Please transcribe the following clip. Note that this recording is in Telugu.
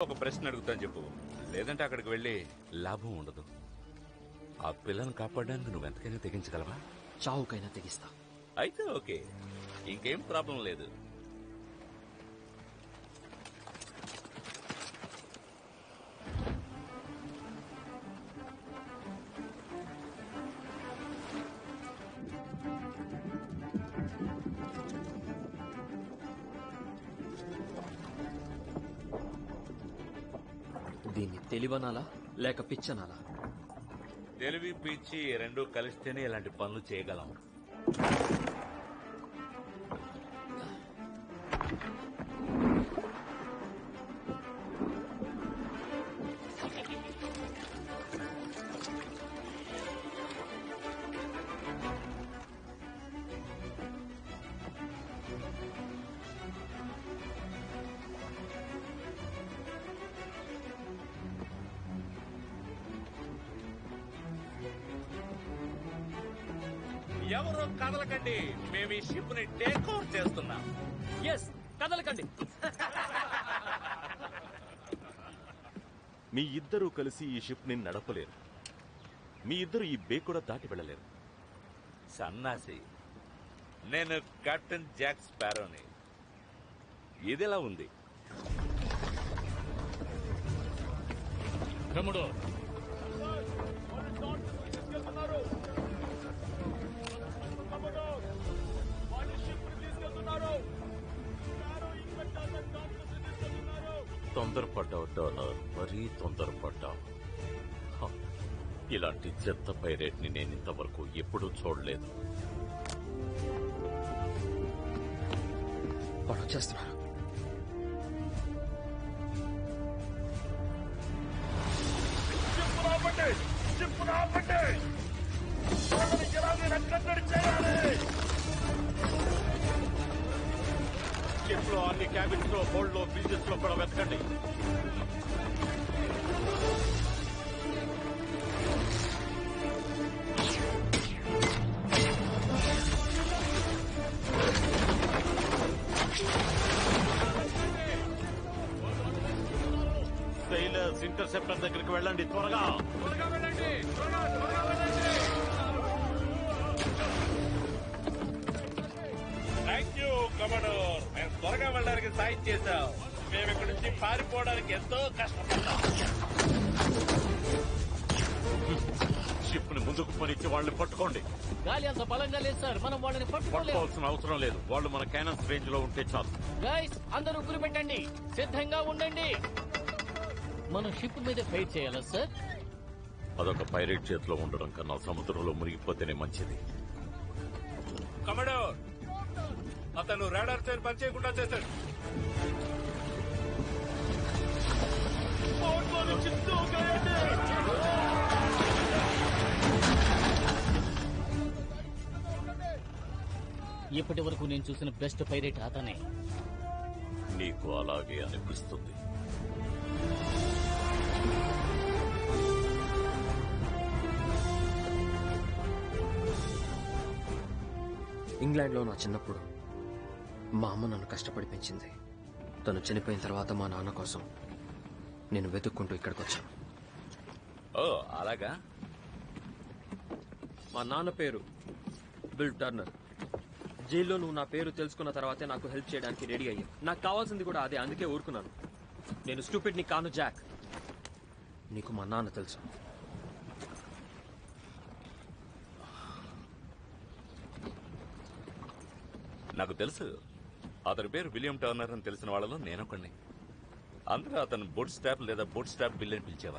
ఒక ప్రశ్న అడుగుతాను చెప్పు, లేదంటే అక్కడికి వెళ్ళి లాభం ఉండదు. ఆ పిల్లను కాపాడడానికి నువ్వెంతకైనా తెగించగలవా? చావుకైనా తెగిస్తా. అయితే ఓకే, ఇంకేం ప్రాబ్లం లేదు. దీన్ని తెలివనాలా లేక పిచ్చనాలా? తెలివి పిచ్చి రెండూ కలిస్తేనే ఇలాంటి పనులు చేయగలం. ఎవరో కదలకండి, మేము ఈ షిప్ ని టేక్ ఓవర్ చేస్తున్నాం. ఎస్, కదలకండి. మీ ఇద్దరూ కలిసి ఈ షిప్ ని నడపలేరు. మీ ఇద్దరు ఈ బే కూడా దాటి వెళ్ళలేరు. సన్నాసి, నేను కెప్టెన్ జాక్ స్పారోని. ఇదిలా ఉంది. తమ్ముడు, తొందరపడ్డావు డాలర్, మరీ తొందరపడ్డావు. ఇలాంటి చెత్త పైరేట్ ని నేను ఇంతవరకు ఎప్పుడూ చూడలేదు. వాడు వచ్చేస్తున్నారు. షిప్ లో అన్ని క్యాబిన్స్ లో, హోల్డ్ లో, బిజినెస్ లో కూడా వెతకండి. సెయిలర్స్, ఇంటర్సెప్టర్ దగ్గరికి వెళ్ళండి, త్వరగా. థ్యాంక్ యూ కమాండర్, మేము త్వరగా వెళ్ళడానికి సాయం చేశాం. మేము ఇక్కడి నుంచి పారిపోవడానికి ఎంతో కష్టపడ్డాం. షిప్ ని ముందుకు పనిచ్చి వాళ్ళని పట్టుకోండి. గాలి అంత బలంగా లేదు సార్, మనం వాళ్ళని పట్టుకోలేము. పట్టుకోవాల్సిన అవసరం లేదు, వాళ్ళు మన క్యానన్స్ రేంజ్ లో ఉంటే చాలు. గైస్, అందరూ గురి పెట్టండి, సిద్ధంగా ఉండండి. మనం షిప్ మీద ఫైట్ చేయాలా సార్? అదొక పైరేట్ చేతిలో ఉండడం కన్నా సముద్రంలో మునిగిపోతేనే మంచిది. కమాండర్, అతను రాడార్ చైన్ పనిచేయకుండా చేశాడు. ఇప్పటి వరకు నేను చూసిన బెస్ట్ పైరేట్ అతనే. నీకు అలాగే అనిపిస్తుంది. ఇంగ్లాండ్లో నా చిన్నప్పుడు మా అమ్మ నన్ను కష్టపడి పెంచింది. తను చనిపోయిన తర్వాత మా నాన్న కోసం నేను వెతుక్కుంటూ ఇక్కడికి వచ్చాను. ఓ అలాగా? మా నాన్న పేరు బిల్ టర్నర్. జైల్లో నువ్వు నా పేరు తెలుసుకున్న తర్వాతే నాకు హెల్ప్ చేయడానికి రెడీ అయ్యా. నాకు కావాల్సింది కూడా అదే, అందుకే ఊరుకున్నాను. నేను స్టూపిడ్ ని కాను జాక్. నీకు మా నాన్న తెలుసు. నాకు తెలుసు, అతని పేరు విలియం టర్నర్ అని తెలిసిన వాళ్ళలో నేనొకడిని. అందరూ అతను బోట్ స్టాప్ లేదా బోట్ స్టాప్ బిల్ అని పిలిచేవారు.